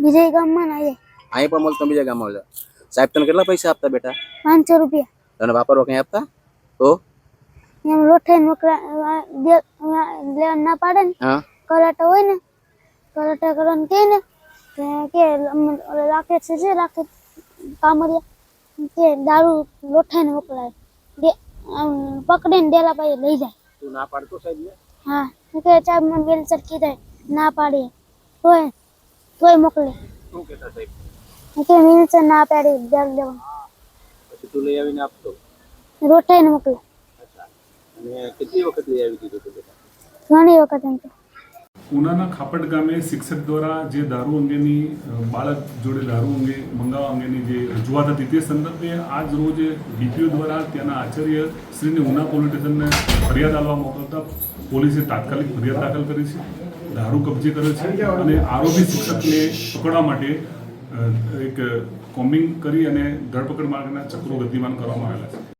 બીજે ગામમાં ના જાય. અહીં પણ મળતો બીજા ગામમાં મળે. સાહેબ તને કેટલા પૈસા આપતા બેટા? 500 રૂપિયા. તને વાપરવા કઈ આપતા? તો એમ લોઠાઈ મોકલા ના પાડે ને. હા કરાટા હોય ને, કરાટા કરવાનું કે ને કે રાખે છે રાખે કામરિયા કે દારૂ લોઠાઈને મોકલાય પકડીને ડેલા પાસે લઈ જાય. તું ના પાડતો સાહેબ ને? હા કે ચાબ માં બેલ સરખી થાય ના પાડી તોય મોકલે. શું કહેતા સાહેબ? કે મિલસે ના પાડી ડર દેવા. પછી તું લઈ આવીને આપતો? રોટાઈને મોકલે. અચ્છા. અને કેટલી વખત લઈ આવી દીધું તું બેટા? ઘણી વખત એમ તો. ઉનાના ખાપટ ગામે શિક્ષક દ્વારા જે દારૂ અંગેની બાળક જોડે દારૂ અંગે મંગાવવા અંગેની જે રજૂઆત હતી તે સંદર્ભે આજ રોજ ડીપીઓ દ્વારા ત્યાંના આચાર્ય શ્રીને ઉના પોલીસ સ્ટેશનને ફરિયાદ આપવા મોકલતા પોલીસે તાત્કાલિક ફરિયાદ દાખલ કરી છે. દારૂ કબજે કર્યો છે અને આરોપી શિક્ષકને પકડવા માટે એક કોમ્બિંગ કરી અને ધરપકડ માર્ગના ચક્રો ગતિમાન કરવામાં આવેલા છે.